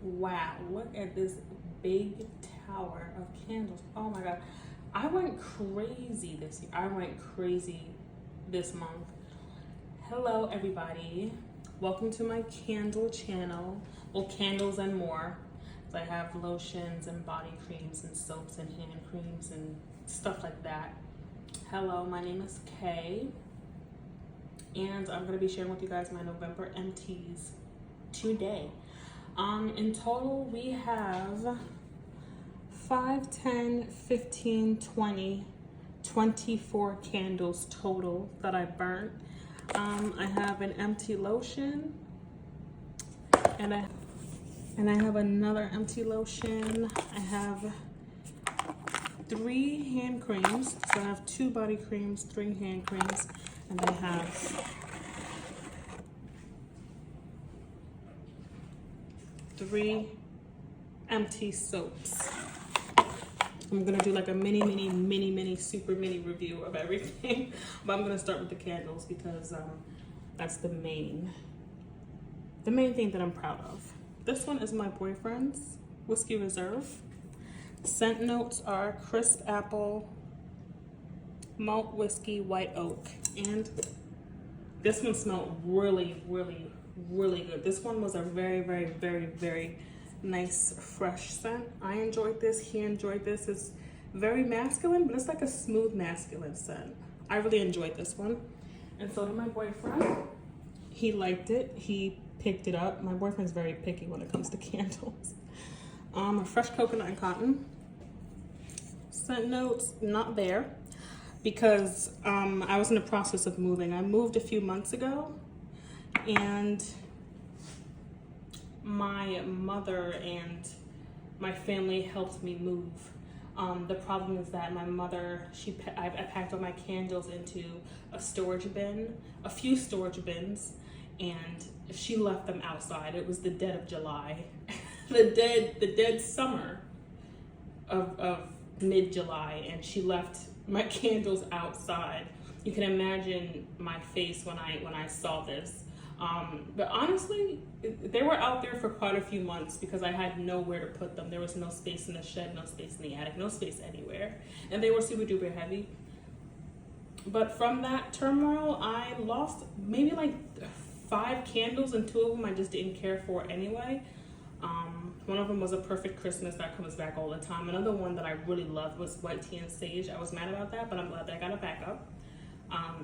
Wow, look at this big tower of candles. Oh my God. I went crazy this year. I went crazy this month. Hello, everybody. Welcome to my candle channel. Well, candles and more. So I have lotions and body creams and soaps and hand creams and stuff like that. Hello, my name is Kay. And I'm going to be sharing with you guys my November empties today. In total, we have 5, 10, 15, 20, 24 candles total that I burnt. I have an empty lotion, and I have another empty lotion. I have 3 hand creams. So I have 2 body creams, 3 hand creams, and I have 3 empty soaps. I'm gonna do like a mini, super mini review of everything. But I'm gonna start with the candles because that's the main thing that I'm proud of. This one is my boyfriend's Whiskey Reserve. Scent notes are crisp apple, malt whiskey, white oak, and this one smelled really good. This one was a very nice fresh scent. I enjoyed this, he enjoyed this. It's very masculine, but it's like a smooth masculine scent. I really enjoyed this one, and so did my boyfriend. He liked it, he picked it up. My boyfriend's very picky when it comes to candles. A fresh coconut and cotton. Scent notes, not there, because I was in the process of moving. I moved a few months ago, and my mother and my family helped me move. The problem is that my mother, I packed all my candles into a storage bin, a few storage bins, and she left them outside. It was the dead of July, the dead summer of mid-July, and she left my candles outside. You can imagine my face when I saw this. But honestly, they were out there for quite a few months because I had nowhere to put them. There was no space in the shed, no space in the attic, no space anywhere. And they were super duper heavy. But from that turmoil, I lost maybe like 5 candles, and 2 of them I just didn't care for anyway. One of them was a Perfect Christmas that comes back all the time. Another one that I really loved was White Tea and Sage. I was mad about that, but I'm glad that I got it back up.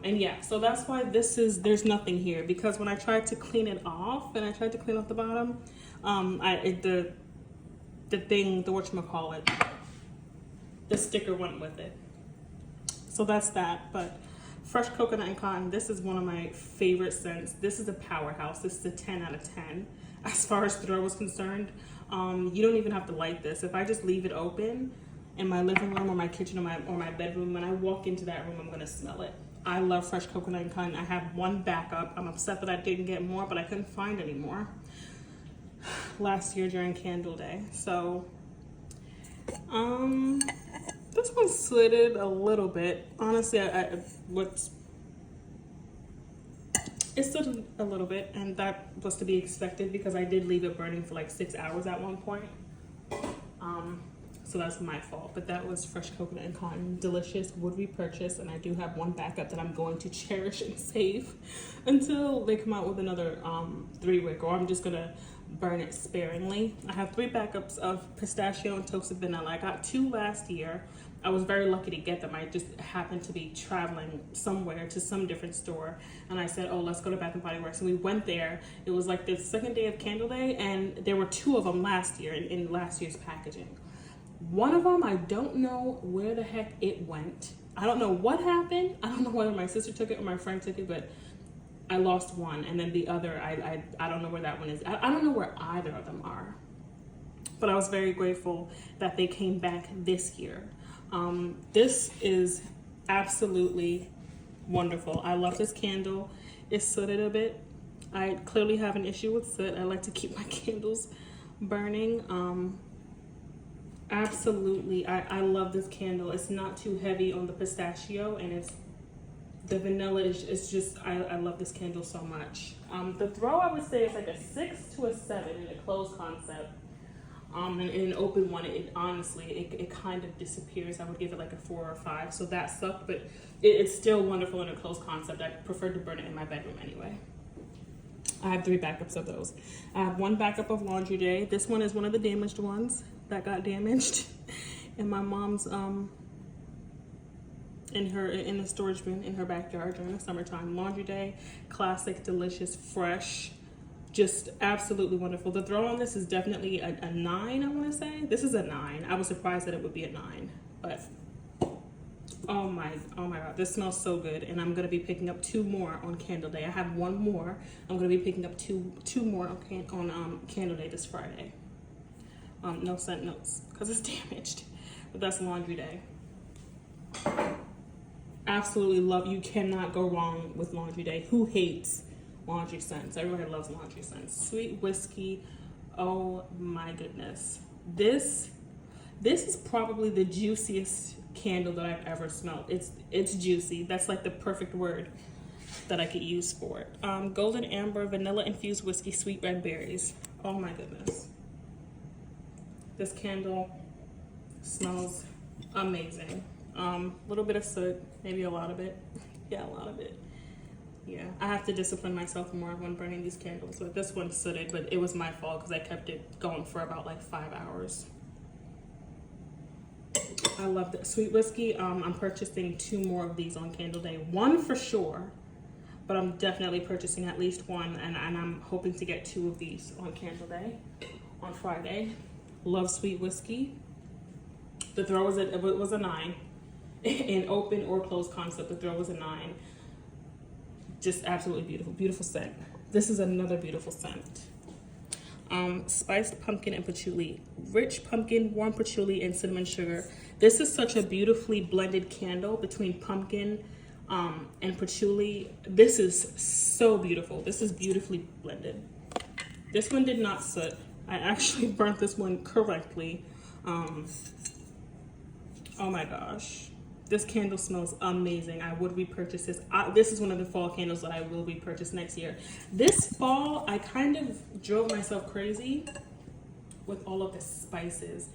And yeah, so that's why there's nothing here, because when I tried to clean it off and I tried to clean off the bottom, the whatchamacallit, the sticker went with it. So that's that. But fresh coconut and cotton, this is one of my favorite scents. This is a powerhouse. This is a 10 out of 10 as far as throw is concerned. You don't even have to light this. If I just leave it open in my living room or my kitchen or my bedroom, when I walk into that room, I'm gonna smell it. I love fresh coconut and cotton. I have 1 backup. I'm upset that I didn't get more, but I couldn't find any more last year during Candle Day. So this one slitted a little bit. Honestly, it slitted a little bit, and that was to be expected because I did leave it burning for like 6 hours at one point. So that's my fault, but that was fresh coconut and cotton, delicious, would repurchase, and I do have 1 backup that I'm going to cherish and save until they come out with another 3-wick, or I'm just gonna burn it sparingly. I have 3 backups of pistachio and toasted vanilla. I got 2 last year. I was very lucky to get them. I just happened to be traveling somewhere to some different store, and I said, oh, let's go to Bath & Body Works. And we went there. It was like the second day of Candle Day, and there were 2 of them last year in last year's packaging. One of them, I don't know where the heck it went. I don't know what happened. I don't know whether my sister took it or my friend took it, but I lost one. And then the other, I don't know where that one is. I don't know where either of them are. But I was very grateful that they came back this year. This is absolutely wonderful. I love this candle. It's sooted a bit. I clearly have an issue with soot. I like to keep my candles burning. Absolutely, I love this candle. It's not too heavy on the pistachio, and the vanilla is just, I love this candle so much. The throw, I would say, is like a 6 to a 7 in a closed concept. And in an open one, it honestly, it kind of disappears. I would give it like a 4 or 5. So that sucked, but it's still wonderful in a closed concept. I prefer to burn it in my bedroom anyway. I have 3 backups of those. I have 1 backup of Laundry Day. This one is one of the damaged ones that got damaged in my mom's in the storage bin in her backyard during the summertime. Laundry Day, classic, delicious, fresh, just absolutely wonderful. The throw on this is definitely a 9, I want to say. This is a 9. I was surprised that it would be a 9, but oh my god, this smells so good. And I'm gonna be picking up 2 more on Candle Day. I have 1 more. I'm gonna be picking up two more on Candle Day this Friday. No scent notes because it's damaged, but that's Laundry Day. Absolutely love. You cannot go wrong with Laundry Day. Who hates laundry scents? Everybody loves laundry scents. Sweet whiskey. Oh my goodness. This is probably the juiciest candle that I've ever smelled. It's juicy. That's like the perfect word that I could use for it. Golden amber, vanilla infused whiskey, sweet red berries. Oh my goodness. This candle smells amazing. Little bit of soot, maybe a lot of it. Yeah, a lot of it. Yeah, I have to discipline myself more when burning these candles. So this one's sooted, but it was my fault because I kept it going for about like 5 hours. I love that sweet whiskey. I'm purchasing 2 more of these on Candle Day. 1 for sure, but I'm definitely purchasing at least 1, and I'm hoping to get 2 of these on Candle Day on Friday. Love sweet whiskey. The throw was a 9. In open or closed concept, the throw was a 9. Just absolutely beautiful, beautiful scent. This is another beautiful scent. Spiced pumpkin and patchouli. Rich pumpkin, warm patchouli, and cinnamon sugar. This is such a beautifully blended candle between pumpkin and patchouli. This is so beautiful. This is beautifully blended. This one did not soot. I actually burnt this one correctly. Oh my gosh. This candle smells amazing. I would repurchase this. This is one of the fall candles that I will repurchase next year. This fall, I kind of drove myself crazy with all of the spices.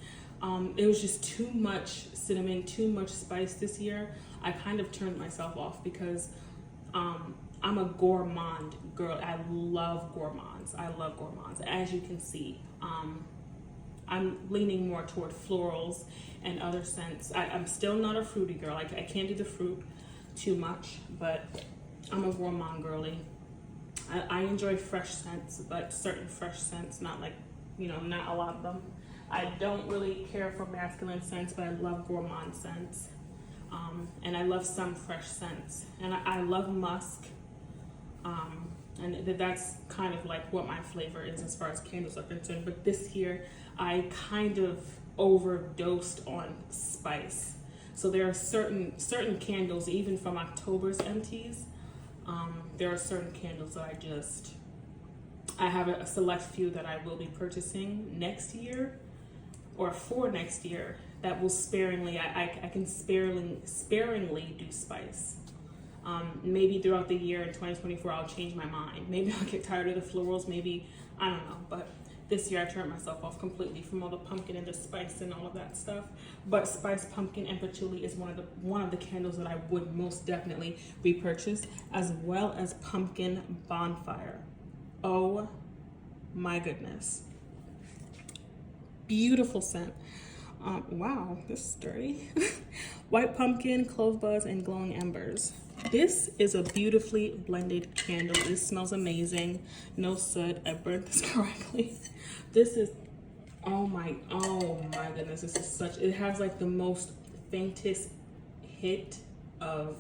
It was just too much cinnamon, too much spice this year. I kind of turned myself off because I'm a gourmand girl. I love gourmands. I love gourmands, as you can see. I'm leaning more toward florals and other scents. I'm still not a fruity girl. I can't do the fruit too much, but I'm a gourmand girly. I enjoy fresh scents, but certain fresh scents, not like, not a lot of them. I don't really care for masculine scents, but I love gourmand scents. And I love some fresh scents. And I love musk. And that's kind of like what my flavor is as far as candles are concerned. But this year, I kind of overdosed on spice. So there are certain candles, even from October's empties, there are certain candles that I have a select few that I will be purchasing next year or for next year that will sparingly, I can sparingly do spice. Maybe throughout the year in 2024, I'll change my mind. Maybe I'll get tired of the florals, maybe, I don't know, but this year I turned myself off completely from all the pumpkin and the spice and all of that stuff. But spiced pumpkin and patchouli is one of the candles that I would most definitely repurchase, as well as pumpkin bonfire. Oh my goodness. Beautiful scent. Wow, this is dirty. White pumpkin, clove buzz, and glowing embers. This is a beautifully blended candle. This smells amazing. No soot. I burnt this correctly. This is, oh my goodness. This is such, it has like the most faintest hit of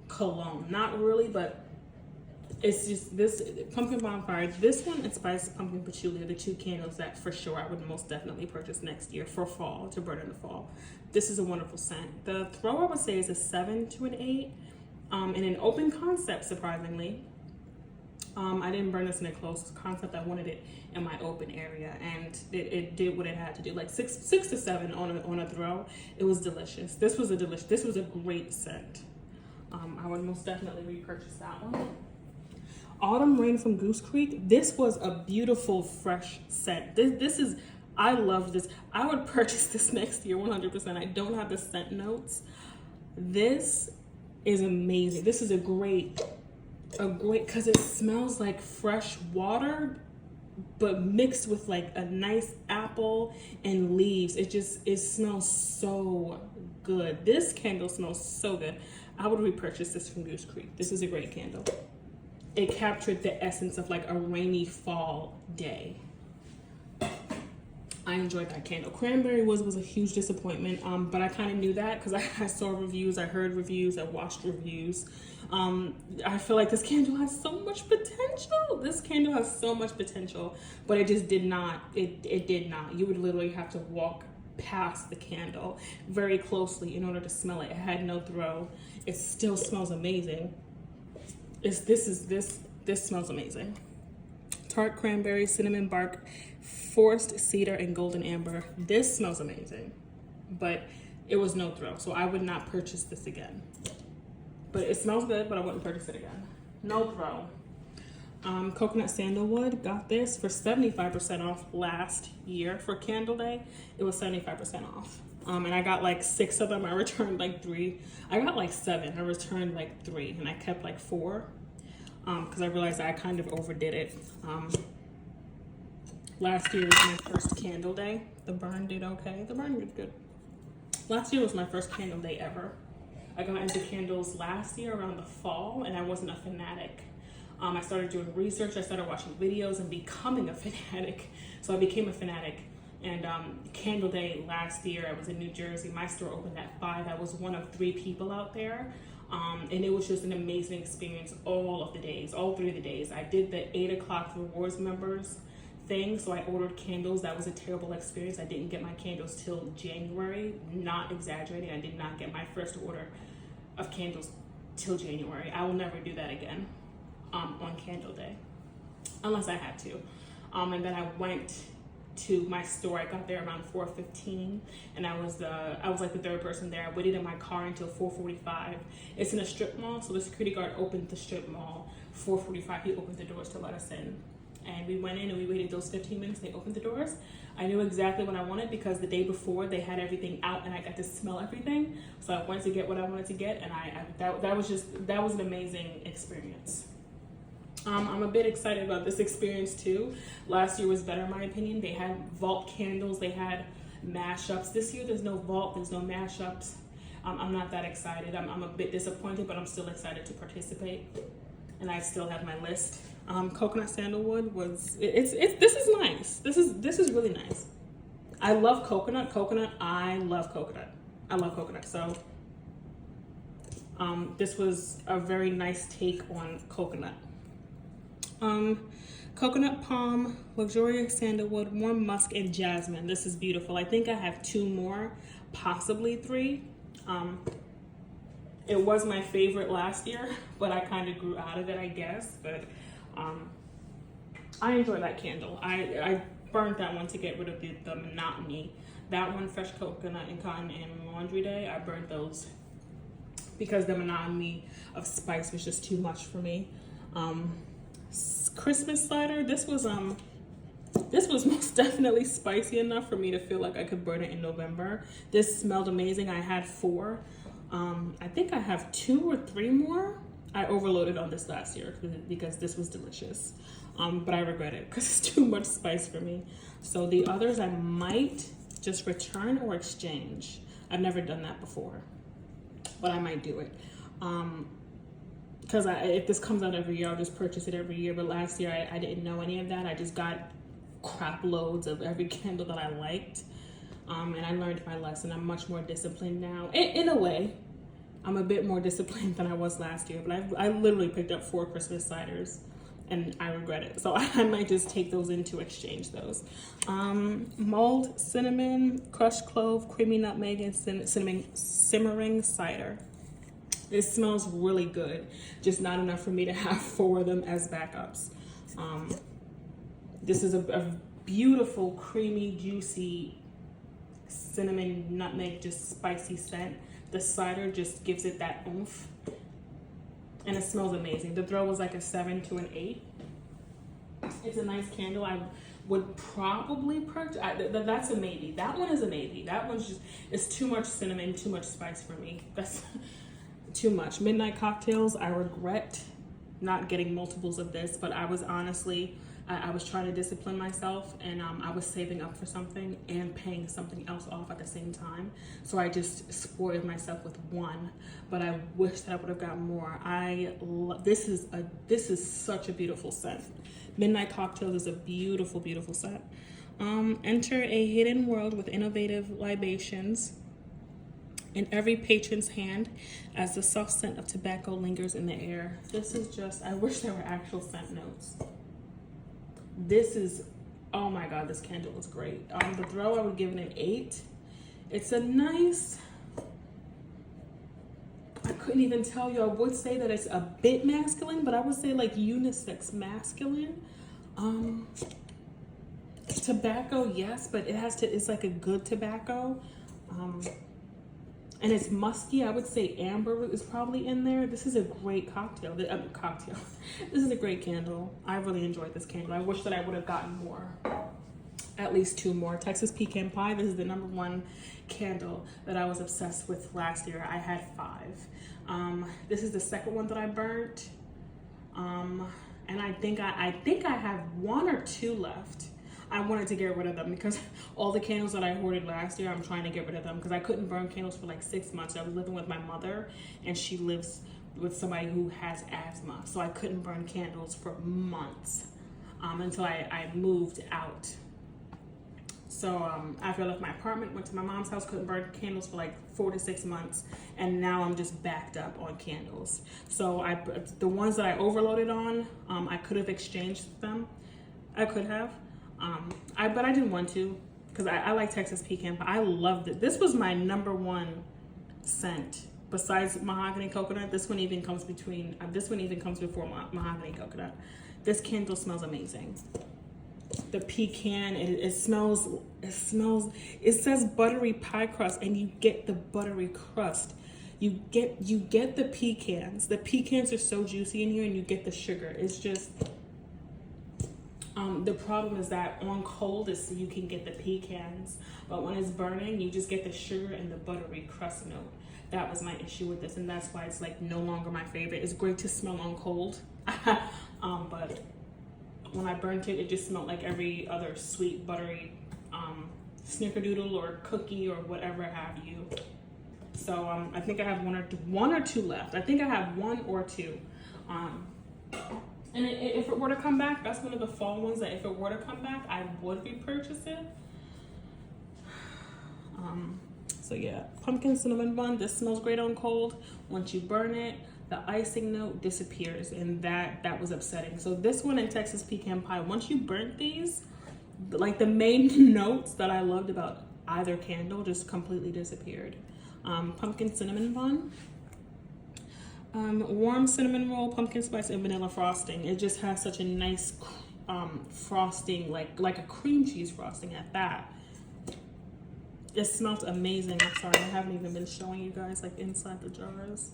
cologne. Not really, but it's just this pumpkin bonfire. This one and spiced pumpkin patchouli are the 2 candles that for sure I would most definitely purchase next year for fall, to burn in the fall. This is a wonderful scent. The throw I would say is a 7 to an 8. In an open concept, surprisingly. I didn't burn this in a closed concept. I wanted it in my open area, and it did what it had to do. Like 6 to 7 on a throw. It was delicious. This was a great scent. I would most definitely repurchase that one. Autumn Rain from Goose Creek. This was a beautiful, fresh scent. This is I love this. I would purchase this next year 100%. I don't have the scent notes. This is amazing. This is a great, because it smells like fresh water, but mixed with like a nice apple and leaves. It smells so good. This candle smells so good. I would repurchase this from Goose Creek. This is a great candle. It captured the essence of like a rainy fall day. I enjoyed that candle. Cranberry was a huge disappointment, but I kind of knew that because I saw reviews, I heard reviews, I watched reviews. I feel like this candle has so much potential. This candle has so much potential, but it just did not. It did not. You would literally have to walk past the candle very closely in order to smell it. It had no throw. It still smells amazing. This smells amazing. Tart cranberry, cinnamon bark, forest cedar, and golden amber. This smells amazing, but it was no throw, so I would not purchase this again. But it smells good, but I wouldn't purchase it again. No throw. Coconut sandalwood, got this for 75% off last year for Candle Day. It was 75% off. And I got like 6 of them. I returned like 3. I got like 7. I returned like 3, and I kept like 4 because I realized I kind of overdid it. Last year was my first Candle Day. The burn did okay. The burn did good. Last year was my first Candle Day ever. I got into candles last year around the fall, and I wasn't a fanatic. I started doing research, I started watching videos and becoming a fanatic. So I became a fanatic. And Candle Day last year, I was in New Jersey. My store opened at 5. I was one of 3 people out there. And it was just an amazing experience all of the days, all 3 of the days. I did the 8 o'clock rewards members thing, so I ordered candles. That was a terrible experience. I didn't get my candles till January. Not exaggerating, I did not get my first order of candles till January. I will never do that again on Candle Day, unless I had to. And then I went to my store. I got there around 4:15, and I was like the 3rd person there. I waited in my car until 4:45. It's in a strip mall, so the security guard opened the strip mall. 4:45, he opened the doors to let us in. And we went in and we waited those 15 minutes. They opened the doors. I knew exactly what I wanted because the day before they had everything out and I got to smell everything. So I went to get what I wanted to get, and that was an amazing experience. I'm a bit excited about this experience too. Last year was better in my opinion. They had vault candles, they had mashups. This year there's no vault, there's no mashups. I'm not that excited. I'm a bit disappointed, but I'm still excited to participate. And I still have my list. Coconut sandalwood was this is nice. This is really nice. I love coconut. I love coconut. So this was a very nice take on coconut. Coconut palm, luxurious sandalwood, warm musk, and jasmine. This is beautiful. I think I have 2 more, possibly 3. It was my favorite last year, but I kind of grew out of it, I guess. But I enjoy that candle. I burned that one to get rid of the monotony. That one, fresh coconut and cotton and laundry day, I burned those because the monotony of spice was just too much for me. Christmas cider, this was most definitely spicy enough for me to feel like I could burn it in November. This smelled amazing. I had 4. I think I have 2 or 3 more. I overloaded on this last year because this was delicious. But I regret it because it's too much spice for me. So the others I might just return or exchange. I've never done that before, but I might do it. Because if this comes out every year, I'll just purchase it every year. But last year I didn't know any of that. I just got crap loads of every candle that I liked. And I learned my lesson. I'm much more disciplined now. In a way, I'm a bit more disciplined than I was last year. But I literally picked up 4 Christmas ciders, and I regret it. So I might just take those in to exchange those. Mulled cinnamon, crushed clove, creamy nutmeg, and cinnamon simmering cider. It smells really good. Just not enough for me to have 4 of them as backups. This is a beautiful, creamy, juicy cinnamon, nutmeg, just spicy scent. The cider just gives it that oomph, and it smells amazing. The throw was like a 7 to an 8. It's a nice candle. I would probably purchase. That's a maybe. That one is a maybe. That one's just, it's too much cinnamon, too much spice for me. That's too much. Midnight Cocktails, I regret not getting multiples of this, but I was honestly, I was trying to discipline myself, and I was saving up for something and paying something else off at the same time. So I just spoiled myself with one, but I wish that I would have gotten more. This is such a beautiful scent. Midnight Cocktails is a beautiful, beautiful scent. Enter a hidden world with innovative libations in every patron's hand as the soft scent of tobacco lingers in the air. This is just, I wish there were actual scent notes. This is, oh my God, this candle is great. The throw, I would give it an 8. It's a nice, I couldn't even tell you. I would say that it's a bit masculine, but I would say like unisex masculine. Tobacco, yes, but it's like a good tobacco. And it's musky. I would say amber root is probably in there. This is a great cocktail. This is a great candle. I really enjoyed this candle. I wish that I would have gotten more. At least 2 more. Texas Pecan Pie. This is the #1 candle that I was obsessed with last year. I had 5. This is the second one that I burnt. And I think I have 1 or 2 left. I wanted to get rid of them because all the candles that I hoarded last year, I'm trying to get rid of them because I couldn't burn candles for like 6 months. I was living with my mother, and she lives with somebody who has asthma. So I couldn't burn candles for months until I moved out. So after I left my apartment, went to my mom's house, couldn't burn candles for like 4 to 6 months. And now I'm just backed up on candles. So the ones that I overloaded on, I could have exchanged them. I could have. But I didn't want to because I like Texas Pecan Pie. I loved it. This was my #1 scent besides mahogany coconut. This one even comes before mahogany coconut. This candle smells amazing. The pecan, it says buttery pie crust, and you get the buttery crust. You get the pecans. The pecans are so juicy in here, and you get the sugar. It's just, the problem is that on cold you can get the pecans, but when it's burning, you just get the sugar and the buttery crust note. That was my issue with this, and that's why it's like no longer my favorite. It's great to smell on cold, but when I burnt it, it just smelled like every other sweet buttery snickerdoodle or cookie or whatever have you. So I think I have 1 or 2 left. I think I have 1 or 2. And if it were to come back, that's one of the fall ones that if it were to come back, I would repurchase it. So yeah, pumpkin cinnamon bun. This smells great on cold. Once you burn it, the icing note disappears, and that was upsetting. So this one in Texas Pecan Pie, once you burnt these, like the main notes that I loved about either candle just completely disappeared. Pumpkin cinnamon bun. Warm cinnamon roll, pumpkin spice, and vanilla frosting. It just has such a nice frosting, like a cream cheese frosting at that. It smells amazing. I'm sorry, I haven't even been showing you guys like inside the jars.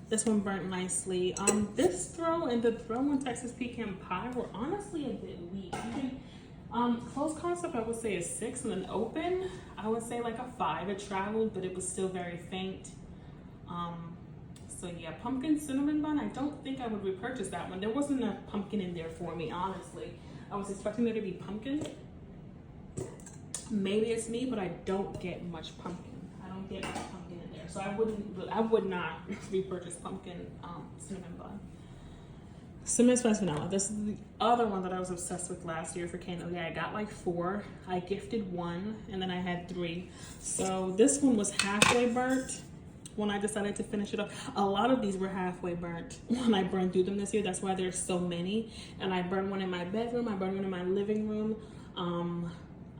This one burnt nicely. This throw and the throw in Texas Pecan Pie were honestly a bit weak. Close concept, I would say a 6, and then open, I would say like a 5. It traveled, but it was still very faint. So yeah, pumpkin cinnamon bun, I don't think I would repurchase that one. There wasn't enough pumpkin in there for me, honestly. I was expecting there to be pumpkin. Maybe it's me, but I don't get much pumpkin. I don't get much pumpkin in there. So I would not repurchase pumpkin cinnamon bun. Cinnamon spice vanilla. This is the other one that I was obsessed with last year for candle. Yeah, I got like 4. I gifted 1, and then I had 3. So this one was halfway burnt when I decided to finish it up. A lot of these were halfway burnt when I burned through them this year. That's why there's so many. And I burned one in my bedroom. I burned one in my living room.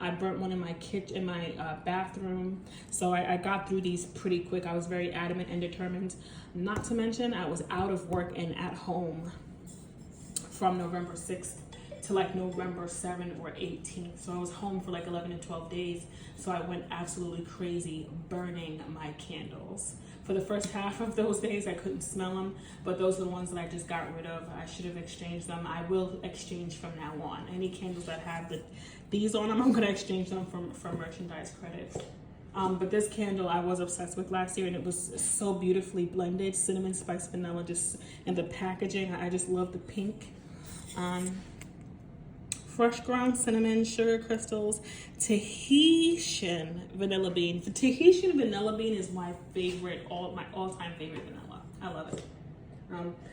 I burnt one in my kitchen, in my bathroom. So I got through these pretty quick. I was very adamant and determined. Not to mention, I was out of work and at home from November 6th to like November 7th or 18th. So I was home for like 11 to 12 days. So I went absolutely crazy burning my candles For the first half of those days, I couldn't smell them, but those are the ones that I just got rid of. I should have exchanged them. I will exchange from now on. Any candles that have these on them, I'm gonna exchange them for merchandise credits. But this candle I was obsessed with last year, and it was so beautifully blended, cinnamon, spice, vanilla, just and the packaging. I just love the pink. Fresh ground cinnamon, sugar crystals, Tahitian vanilla bean. The Tahitian vanilla bean is my favorite, my all-time favorite vanilla. I love it.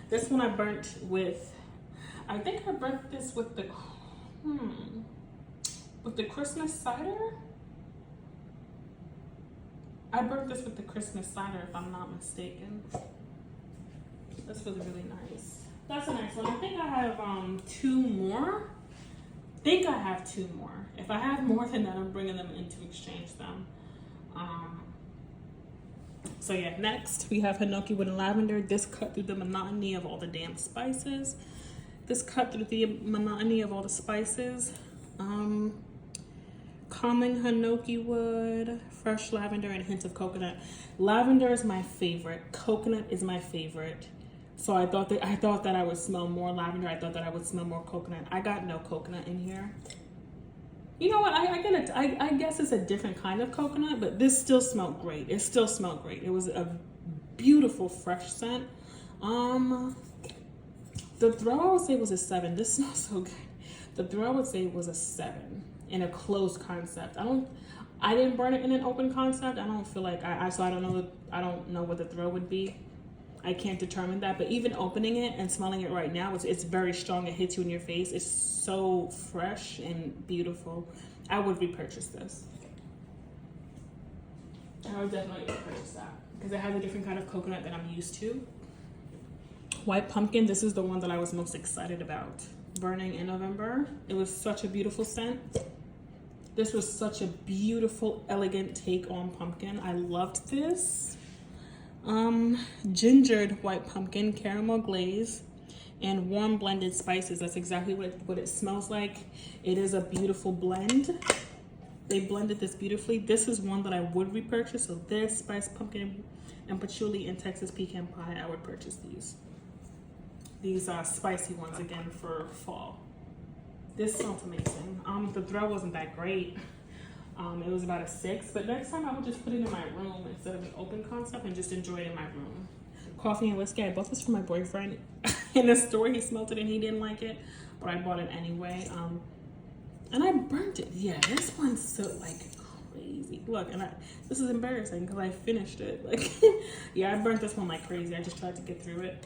This one I burnt with, I think I burnt this with the Christmas cider. I burnt this with the Christmas cider, if I'm not mistaken. This was really nice. That's a nice one. I think I have two more. Think I have two more. If I have more than that, I'm bringing them in to exchange them. So yeah, next we have Hinoki with lavender. This cut through the monotony of all the damn spices. This cut through the monotony of all the spices. Calming Hinoki wood, fresh lavender, and hints of coconut. Lavender is my favorite. Coconut is my favorite. So I thought that I would smell more lavender. I thought that I would smell more coconut. I got no coconut in here. You know what? I guess it's a different kind of coconut, but this still smelled great. It still smelled great. It was a beautiful fresh scent. The throw I would say was a 7. This smells so good. The throw I would say was a 7 in a closed concept. I didn't burn it in an open concept. I don't feel like I don't know what the throw would be. I can't determine that, but even opening it and smelling it right now, it's very strong. It hits you in your face. It's so fresh and beautiful. I would repurchase this. I would definitely repurchase that because it has a different kind of coconut that I'm used to. White pumpkin, this is the one that I was most excited about burning in November. It was such a beautiful scent. This was such a beautiful, elegant take on pumpkin. I loved this. Gingered white pumpkin, caramel glaze, and warm blended spices. That's exactly what it smells like. It is a beautiful blend. They blended this beautifully. This is one that I would repurchase. So this, spice pumpkin and patchouli and Texas pecan pie, I would purchase these. These are spicy ones again for fall. This smells amazing. The throw wasn't that great. It was about a 6, but next time I would just put it in my room instead of an open concept and just enjoy it in my room. Coffee and whiskey, I bought this for my boyfriend. In the store, he smelled it and he didn't like it, but I bought it anyway. And I burnt it. Yeah, this one's so like crazy. Look, and this is embarrassing because I finished it. Like, yeah, I burnt this one like crazy. I just tried to get through it.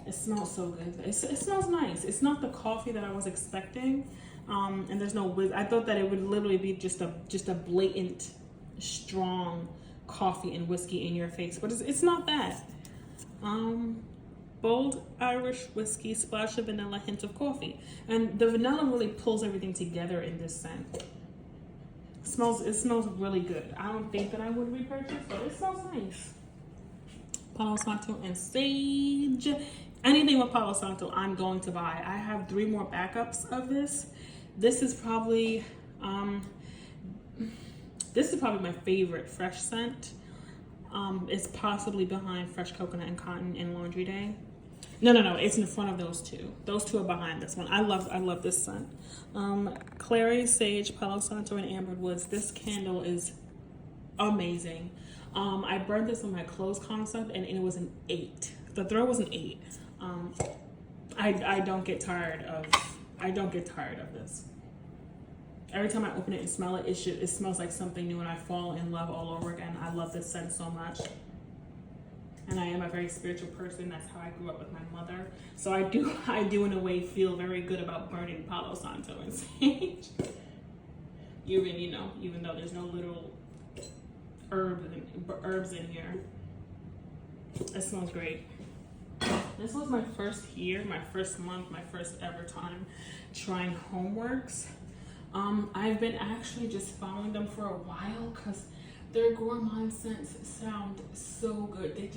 It smells so good. It smells nice. It's not the coffee that I was expecting. And there's no I thought that it would literally be just a blatant, strong coffee and whiskey in your face, but it's not that. Bold Irish whiskey, splash of vanilla, hint of coffee, and the vanilla really pulls everything together in this scent. It smells really good. I don't think that I would repurchase, but it smells nice. Palo Santo and sage. Anything with Palo Santo, I'm going to buy. I have 3 more backups of this. This is probably my favorite fresh scent. It's possibly behind fresh coconut and cotton and laundry day. No, it's in front of those two. Those two are behind this one. I love this scent. Clary, sage, Palo Santo, and amber woods. This candle is amazing. I burned this on my closed concept and it was an 8. The throw was an 8. I don't get tired of this. Every time I open it and smell it, it smells like something new and I fall in love all over again. I love this scent so much. And I am a very spiritual person. That's how I grew up with my mother. So I do in a way feel very good about burning Palo Santo and sage. Even though there's no literal herbs in here. It smells great. This was my first year, my first month, my first ever time trying Homeworks. I've been actually just following them for a while because their gourmand scents sound so good.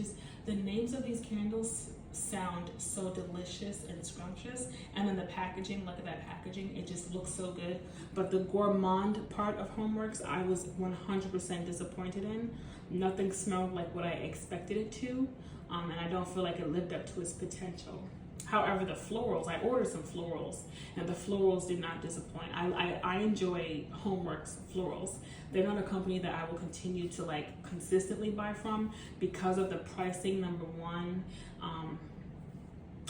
The names of these candles sound so delicious and scrumptious. And then the packaging, look at that packaging, it just looks so good. But the gourmand part of Homeworks, I was 100% disappointed in. Nothing smelled like what I expected it to, and I don't feel like it lived up to its potential. However, the florals, I ordered some florals, and the florals did not disappoint. I enjoy Homeworks florals. They're not a company that I will continue to like consistently buy from because of the pricing, number one.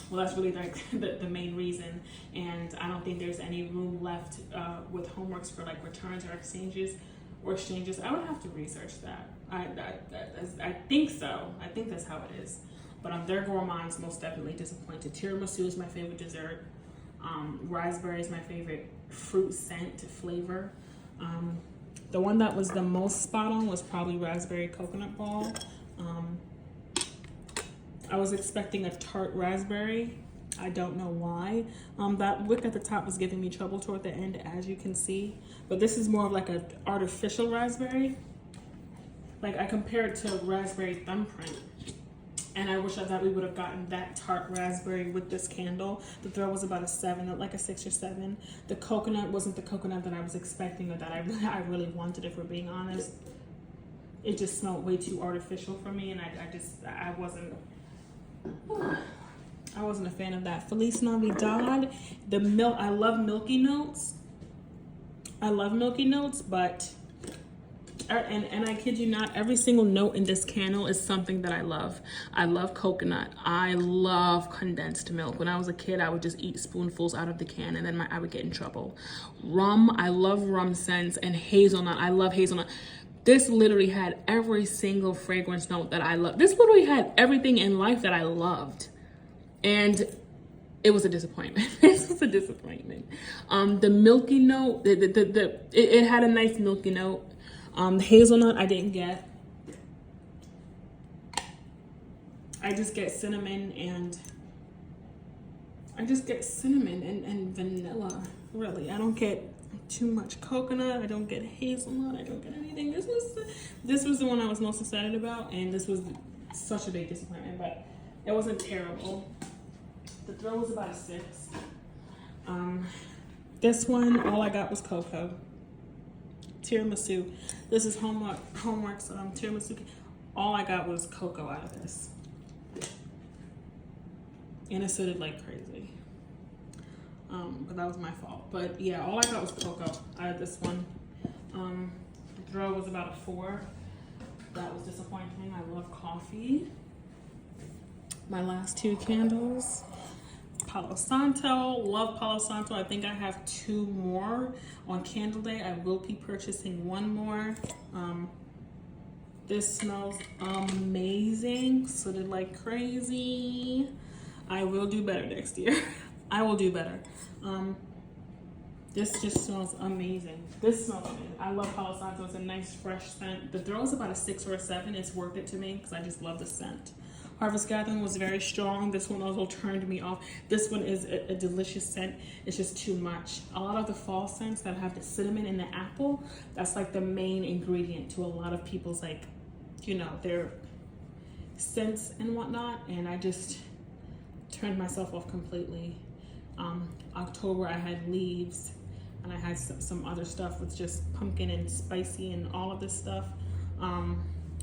Well, that's really like the main reason, and I don't think there's any room left with Homeworks for like returns or exchanges. I would have to research that. I think so. I think that's how it is. But their gourmands most definitely disappointed. Tiramisu is my favorite dessert. Raspberry is my favorite fruit scent flavor. The one that was the most spot on was probably raspberry coconut ball. I was expecting a tart raspberry. I don't know why. That wick at the top was giving me trouble toward the end, as you can see. But this is more of like an artificial raspberry. Like I compare it to raspberry thumbprint. And I wish I thought we would have gotten that tart raspberry with this candle. The throw was about a 7, like a 6 or 7. The coconut wasn't the coconut that I was expecting or that I really wanted, if we're being honest. It just smelled way too artificial for me, and I wasn't a fan of that. Feliz Navidad. The milk, I love milky notes. But and I kid you not, every single note in this candle is something that I love. I love coconut. I love condensed milk. When I was a kid, I would just eat spoonfuls out of the can, and then I would get in trouble. Rum, I love rum scents, and hazelnut. I love hazelnut. This literally had every single fragrance note that I love. This literally had everything in life that I loved. And it was a disappointment. This was a disappointment. The milky note, it had a nice milky note. The hazelnut I didn't get. I just get cinnamon and vanilla, really. I don't get too much coconut. I don't get hazelnut. I don't get anything. This was the one I was most excited about, and this was such a big disappointment, but it wasn't terrible. The throw was about a 6. This one, all I got was cocoa. Tiramisu. This is Homeworks tiramisu. All I got was cocoa out of this. And it suited like crazy. But that was my fault. But yeah, all I got was cocoa out of this one. The throw was about a 4. That was disappointing. I love coffee. My last 2 candles. Palo Santo, love Palo Santo. I think I have 2 more on Candle Day. I will be purchasing 1 more. This smells amazing. Suited like crazy. I will do better next year. I will do better. This just smells amazing. This smells amazing. I love Palo Santo. It's a nice fresh scent. The throw is about a 6 or a 7. It's worth it to me because I just love the scent. Harvest Gathering was very strong. This one also turned me off. This one is a delicious scent. It's just too much. A lot of the fall scents that have the cinnamon and the apple, that's like the main ingredient to a lot of people's, like, you know, their scents and whatnot. And I just turned myself off completely. October, I had leaves, and I had some other stuff with just pumpkin and spicy and all of this stuff.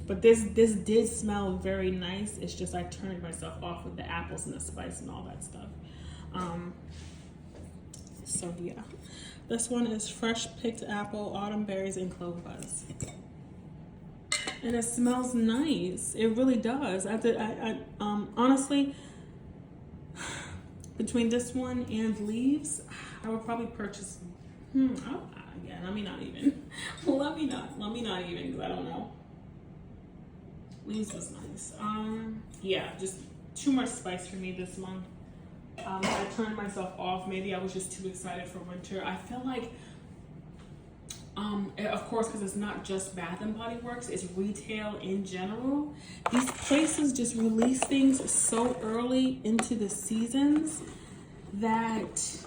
But this did smell very nice. It's just I turned myself off with the apples and the spice and all that stuff. So yeah, this one is fresh picked apple, autumn berries, and clove buzz. And it smells nice. It really does. I honestly, between this one and leaves, I would probably purchase. Yeah, let me not even, because I don't know. Leaves was nice. Yeah, just too much spice for me this month. I turned myself off. Maybe I was just too excited for winter. I feel like, of course, because it's not just Bath and Body Works, it's retail in general. These places just release things so early into the seasons that,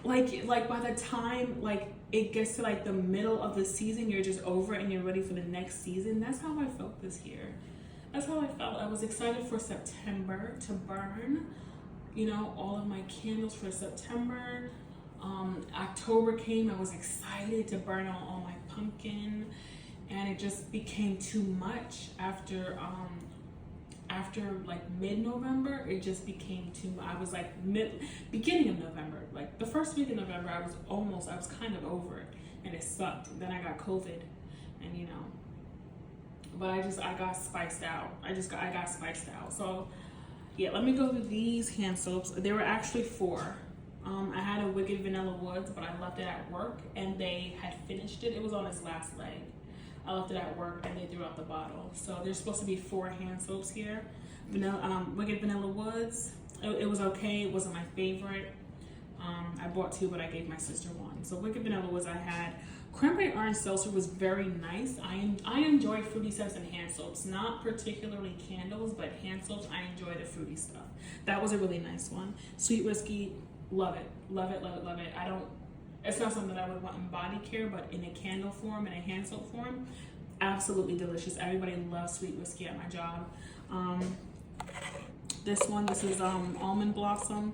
like by the time it gets to like the middle of the season, you're just over it and you're ready for the next season. That's how I felt this year. that's how I felt. I was excited for September to burn, you know, all of my candles for September. October came, I was excited to burn on all my pumpkin, and it just became too much after like mid-November. It just became too much. I was like beginning of November, like the first week of November, I was kind of over it, and it sucked. Then I got COVID, and you know, but I got spiced out. I got spiced out. So yeah, let me go through these hand soaps. There were actually 4. I had a Wicked Vanilla Woods, but I left it at work, and they had finished it. It was on its last leg. I left it at work, and they threw out the bottle. So there's supposed to be 4 hand soaps here. Wicked Vanilla Woods. It was okay. It wasn't my favorite. I bought 2, but I gave my sister 1. So Wicked Vanilla Woods I had. Cranberry Orange Seltzer was very nice. I enjoy fruity scents and hand soaps. Not particularly candles, but hand soaps, I enjoy the fruity stuff. That was a really nice one. Sweet Whiskey, love it. Love it, love it, love it. It's not something that I would want in body care, but in a candle form, in a hand soap form, absolutely delicious. Everybody loves Sweet Whiskey at my job. This is Almond Blossom.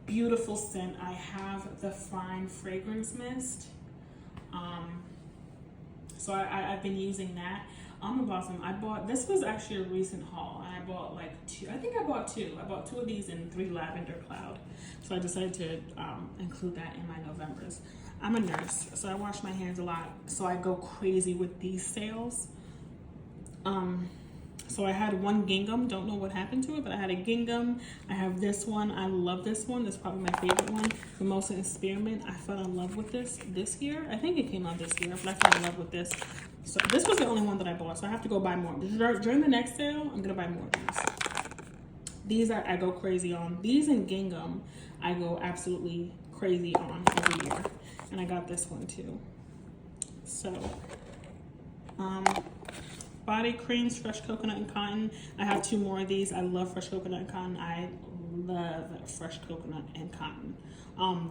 Beautiful scent. I have the Fine Fragrance Mist. So I've been using that. Almond Blossom, this was actually a recent haul, and I bought like 2. I think I bought 2. I bought 2 of these in 3 Lavender Cloud. So I decided to include that in my Novembers. I'm a nurse, so I wash my hands a lot, so I go crazy with these sales. So I had one gingham, don't know what happened to it, but I had a gingham. I have this one, I love this one. This is probably my favorite one. Mimosa and Spearmint, I fell in love with this year. I think it came out this year, but I fell in love with this. So this was the only one that I bought, so I have to go buy more. During the next sale, I'm gonna buy more of these. I go crazy on. These and gingham, I go absolutely crazy on every year. And I got this one too. So, body creams, fresh coconut and cotton. I have 2 more of these. I love fresh coconut and cotton. I love fresh coconut and cotton.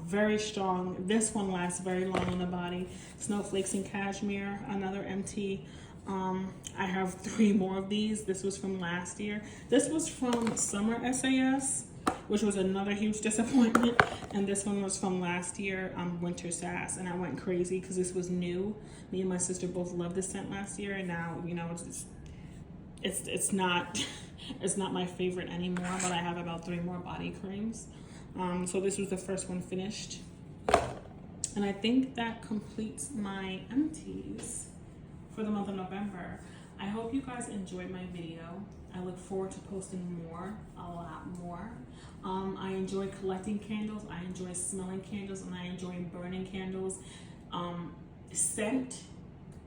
Very strong. This one lasts very long on the body. Snowflakes and Cashmere, another empty. I have 3 more of these. This was from last year. This was from Summer SAS, which was another huge disappointment. And this one was from last year, Winter Sass. And I went crazy because this was new. Me and my sister both loved this scent last year, and now, you know, it's not my favorite anymore, but I have about 3 more body creams. So this was the first one finished. And I think that completes my empties for the month of November. I hope you guys enjoyed my video. I look forward to posting more, a lot more. I enjoy collecting candles, I enjoy smelling candles, and I enjoy burning candles. Scent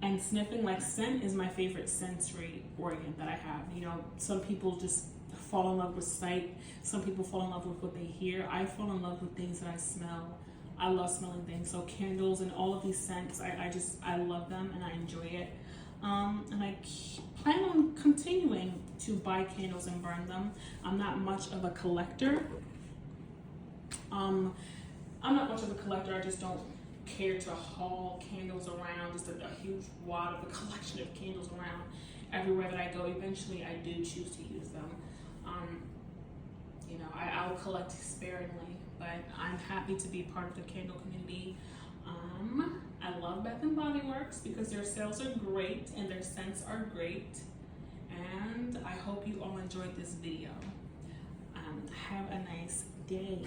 and sniffing, like scent is my favorite sensory organ that I have. You know, some people just fall in love with sight, some people fall in love with what they hear. I fall in love with things that I smell. I love smelling things. So candles and all of these scents, I love them and I enjoy it. And I plan on continuing to buy candles and burn them. I'm not much of a collector. I just don't care to haul candles around, just a huge wad of a collection of candles around everywhere that I go. Eventually I do choose to use them. You know, I'll collect sparingly, but I'm happy to be part of the candle community. I love Bath and Body Works because their sales are great and their scents are great. And I hope you all enjoyed this video. Have a nice day.